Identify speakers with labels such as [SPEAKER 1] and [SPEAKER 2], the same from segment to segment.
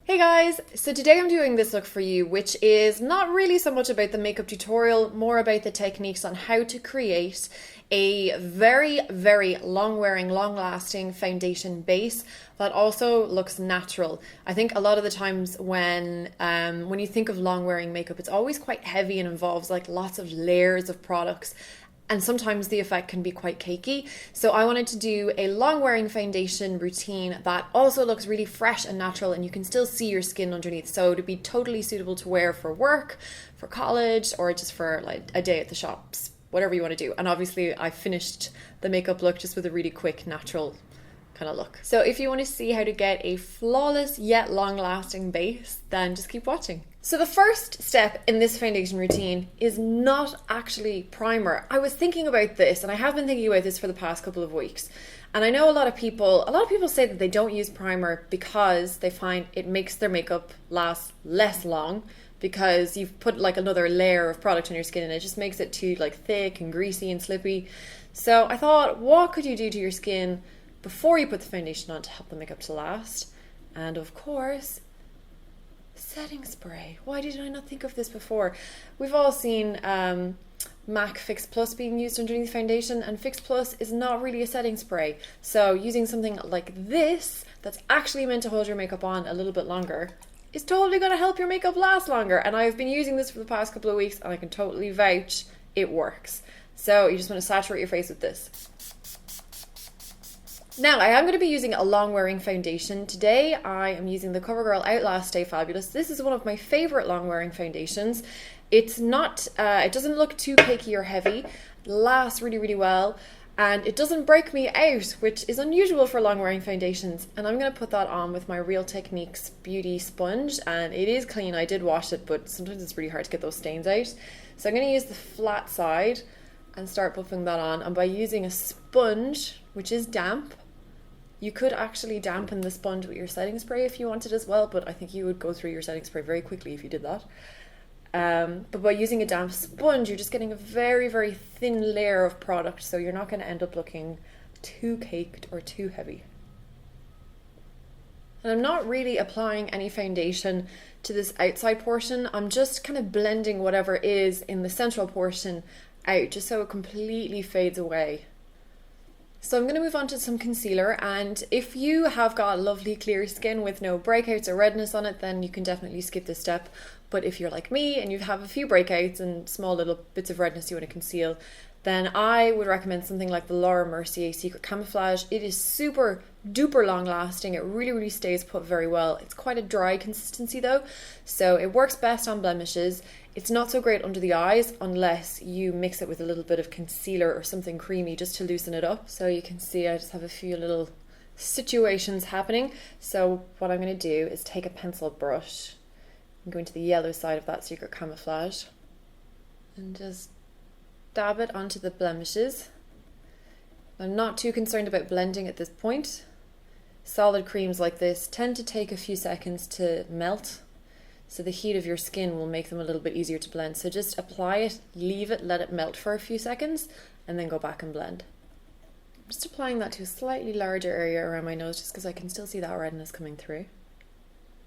[SPEAKER 1] Hey guys, so today I'm doing this look for you, which is not really so much about the makeup tutorial, more about the techniques on how to create a very long wearing, long lasting foundation base that also looks natural. I think a lot of the times when you think of long wearing makeup, it's always quite heavy and involves like lots of layers of products. And sometimes the effect can be quite cakey. So I wanted to do a long wearing foundation routine that also looks really fresh and natural and you can still see your skin underneath. So to be totally suitable to wear for work, for college, or just for like a day at the shops, whatever you want to do. And obviously I finished the makeup look just with a really quick, natural kind of look. So if you want to see how to get a flawless yet long lasting base, then just keep watching. So the first step in this foundation routine is not actually primer. I was thinking about this, and I have been thinking about this for the past couple of weeks. And I know a lot of people say that they don't use primer because they find it makes their makeup last less long because you've put like another layer of product on your skin and it just makes it too like thick and greasy and slippy. So I thought, what could you do to your skin before you put the foundation on to help the makeup to last? And of course, setting spray. Why did I not think of this before? We've all seen MAC Fix Plus being used underneath foundation, and Fix Plus is not really a setting spray. So using something like this that's actually meant to hold your makeup on a little bit longer is totally going to help your makeup last longer. And I've been using this for the past couple of weeks and I can totally vouch it works. So you just want to saturate your face with this. Now, I am going to be using a long wearing foundation. Today, I am using the CoverGirl Outlast Stay Fabulous. This is one of my favorite long wearing foundations. It's not, it doesn't look too cakey or heavy, lasts really well, and it doesn't break me out, which is unusual for long wearing foundations. And I'm going to put that on with my Real Techniques Beauty Sponge, and it is clean. I did wash it, but sometimes it's really hard to get those stains out. So I'm going to use the flat side and start buffing that on. And by using a sponge, which is damp, you could actually dampen the sponge with your setting spray if you wanted as well, but I think you would go through your setting spray very quickly if you did that. But by using a damp sponge, you're just getting a very thin layer of product, so you're not going to end up looking too caked or too heavy. And I'm not really applying any foundation to this outside portion. I'm just kind of blending whatever is in the central portion out, just so it completely fades away. So I'm going to move on to some concealer, and if you have got lovely clear skin with no breakouts or redness on it, then you can definitely skip this step. But if you're like me and you have a few breakouts and small little bits of redness you want to conceal, then I would recommend something like the Laura Mercier Secret Camouflage. It is super duper long lasting. It really stays put very well. It's quite a dry consistency though, so it works best on blemishes. It's not so great under the eyes unless you mix it with a little bit of concealer or something creamy just to loosen it up. So you can see I just have a few little situations happening. So what I'm going to do is take a pencil brush and go into the yellow side of that Secret Camouflage and just dab it onto the blemishes. I'm not too concerned about blending at this point. Solid creams like this tend to take a few seconds to melt, so the heat of your skin will make them a little bit easier to blend. So just apply it, leave it, let it melt for a few seconds, and then go back and blend. I'm just applying that to a slightly larger area around my nose just because I can still see that redness coming through.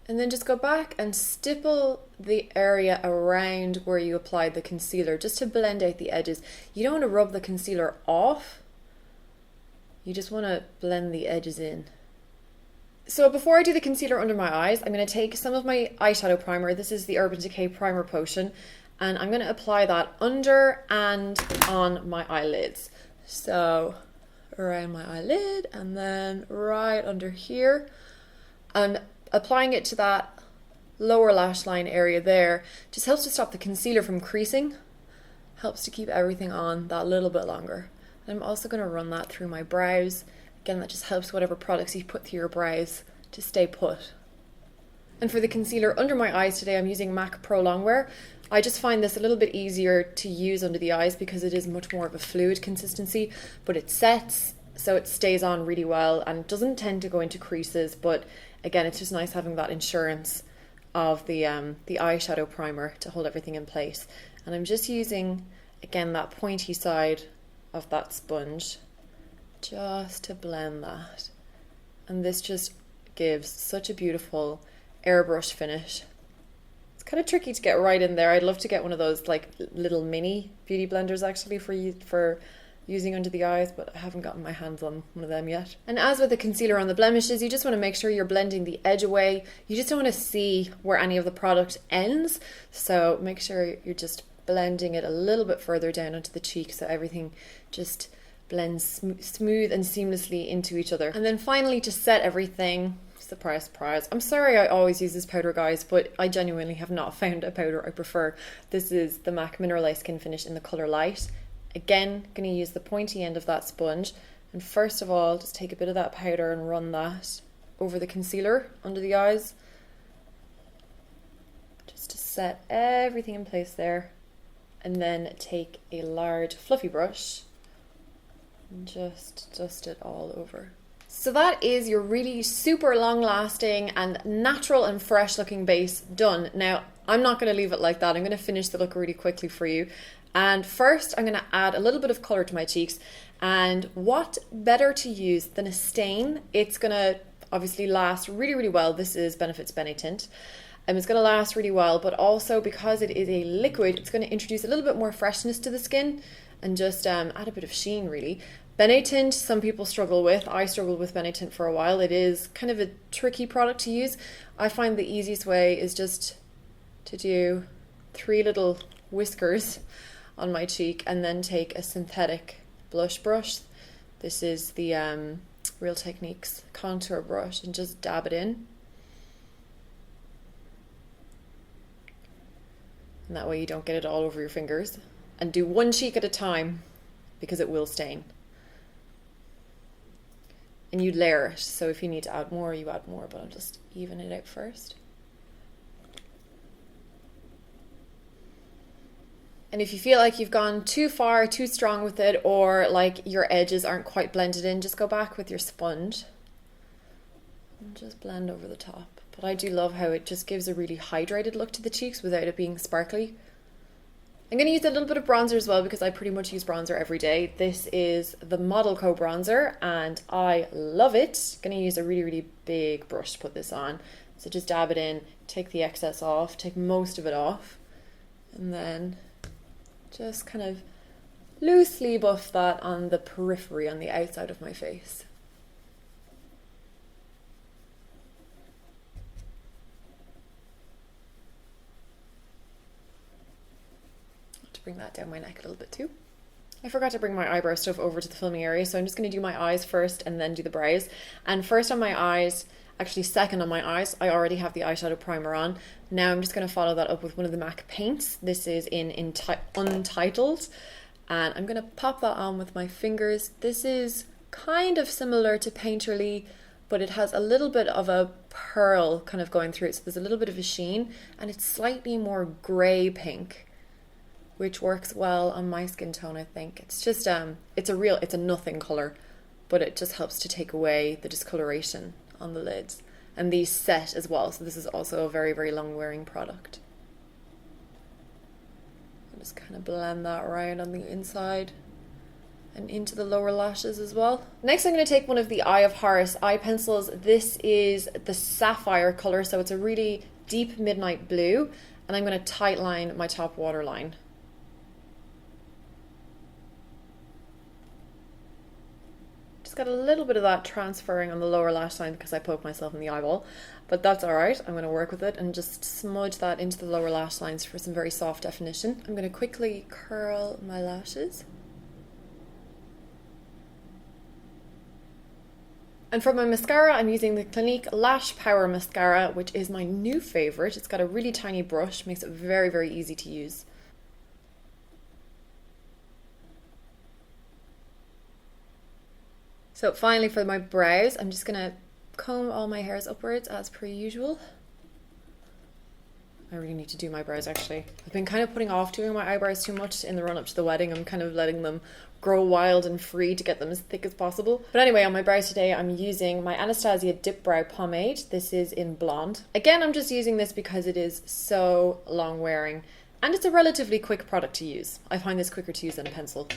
[SPEAKER 1] And then just go back and stipple the area around where you applied the concealer just to blend out the edges. You don't want to rub the concealer off, you just want to blend the edges in. So before I do the concealer under my eyes, I'm going to take some of my eyeshadow primer. This is the Urban Decay Primer Potion, and I'm going to apply that under and on my eyelids. So around my eyelid and then right under here, and applying it to that lower lash line area there just helps to stop the concealer from creasing, helps to keep everything on that little bit longer. And I'm also going to run that through my brows. Again, that just helps whatever products you put through your brows to stay put. And for the concealer under my eyes today, I'm using MAC Pro Longwear. I just find this a little bit easier to use under the eyes because it is much more of a fluid consistency, but it sets, so it stays on really well and doesn't tend to go into creases. But again, it's just nice having that insurance of the eyeshadow primer to hold everything in place. And I'm just using, again, that pointy side of that sponge just to blend that. And this just gives such a beautiful airbrush finish. It's kind of tricky to get right in there. I'd love to get one of those like little mini beauty blenders actually for using under the eyes, but I haven't gotten my hands on one of them yet. And as with the concealer on the blemishes, you just want to make sure you're blending the edge away. You just don't want to see where any of the product ends, so make sure you're just blending it a little bit further down onto the cheek so everything just blends smooth and seamlessly into each other. And then finally, to set everything, surprise, surprise. I'm sorry I always use this powder, guys, but I genuinely have not found a powder I prefer. This is the MAC Mineralized Skin Finish in the colour Light. Again, going to use the pointy end of that sponge, and first of all just take a bit of that powder and run that over the concealer under the eyes, just to set everything in place there. And then take a large fluffy brush and just dust it all over. So that is your really super long lasting and natural and fresh looking base done. Now I'm not going to leave it like that. I'm going to finish the look really quickly for you. And first I'm going to add a little bit of colour to my cheeks, and what better to use than a stain? It's going to obviously last really, really well. This is Benefit's Benetint. It's going to last really well, but also because it is a liquid, it's going to introduce a little bit more freshness to the skin and just add a bit of sheen really. Benetint, some people struggle with. I struggled with Benetint for a while. It is kind of a tricky product to use. I find the easiest way is just to do 3 little whiskers on my cheek and then take a synthetic blush brush. This is the Real Techniques contour brush, and just dab it in. And that way you don't get it all over your fingers. And do one cheek at a time because it will stain. And you layer it, so if you need to add more, you add more, but I'll just even it out first. And if you feel like you've gone too far, too strong with it, or like your edges aren't quite blended in, just go back with your sponge and just blend over the top. But I do love how it just gives a really hydrated look to the cheeks without it being sparkly. I'm going to use a little bit of bronzer as well because I pretty much use bronzer every day. This is the Model Co bronzer and I love it. I'm going to use a really, really big brush to put this on. So just dab it in, take the excess off, take most of it off, and then just kind of loosely buff that on the periphery, on the outside of my face. To bring that down my neck a little bit too. I forgot to bring my eyebrow stuff over to the filming area, so I'm just going to do my eyes first and then do the brows. And first on my eyes, actually second on my eyes, I already have the eyeshadow primer on. Now I'm just going to follow that up with one of the MAC paints. This is in Untitled, and I'm going to pop that on with my fingers. This is kind of similar to Painterly, but it has a little bit of a pearl kind of going through it, so there's a little bit of a sheen, and it's slightly more grey pink, which works well on my skin tone, I think. It's just, it's a nothing colour, but it just helps to take away the discoloration on the lids. And these set as well, so this is also a very, very long wearing product. I'll just kind of blend that around on the inside and into the lower lashes as well. Next I'm going to take one of the Eye of Horus eye pencils. This is the sapphire colour, so it's a really deep midnight blue, and I'm going to tight line my top waterline. Got a little bit of that transferring on the lower lash line because I poked myself in the eyeball, but that's alright. I'm going to work with it and just smudge that into the lower lash lines for some very soft definition. I'm going to quickly curl my lashes. And for my mascara, I'm using the Clinique Lash Power Mascara, which is my new favourite. It's got a really tiny brush, makes it very, very easy to use. So finally for my brows, I'm just going to comb all my hairs upwards as per usual. I really need to do my brows actually. I've been kind of putting off doing my eyebrows too much in the run up to the wedding. I'm kind of letting them grow wild and free to get them as thick as possible. But anyway, on my brows today, I'm using my Anastasia Dip Brow Pomade. This is in Blonde. Again, I'm just using this because it is so long wearing and it's a relatively quick product to use. I find this quicker to use than a pencil.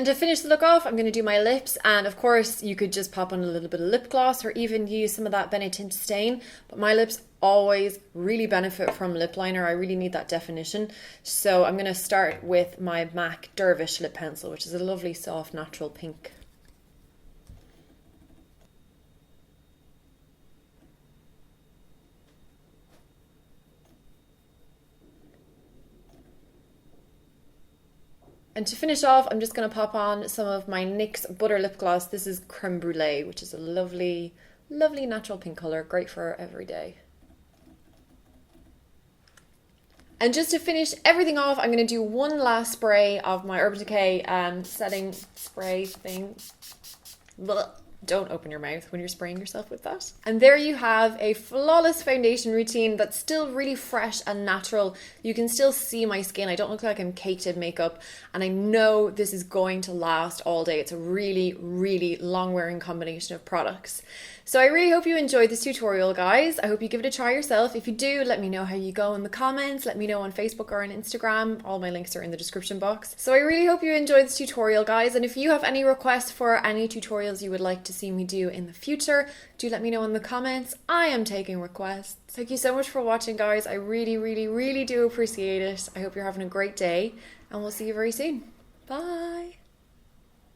[SPEAKER 1] And to finish the look off, I'm going to do my lips, and of course you could just pop on a little bit of lip gloss or even use some of that Benetint stain, but my lips always really benefit from lip liner. I really need that definition. So I'm going to start with my MAC Dervish lip pencil, which is a lovely soft natural pink. And to finish off, I'm just going to pop on some of my NYX Butter Lip Gloss. This is Creme Brulee, which is a lovely, lovely natural pink colour, great for every day. And just to finish everything off, I'm going to do one last spray of my Urban Decay setting spray thing. Blah. Don't open your mouth when you're spraying yourself with that. And there you have a flawless foundation routine that's still really fresh and natural. You can still see my skin. I don't look like I'm caked in makeup, and I know this is going to last all day. It's a really, really long wearing combination of products. So I really hope you enjoyed this tutorial, guys. I hope you give it a try yourself. If you do, let me know how you go in the comments. Let me know on Facebook or on Instagram. All my links are in the description box. So I really hope you enjoyed this tutorial, guys. And if you have any requests for any tutorials you would like to see me do in the future, do let me know in the comments. I am taking requests. Thank you so much for watching, guys. I really, really, really do appreciate it. I hope you're having a great day, and we'll see you very soon. Bye.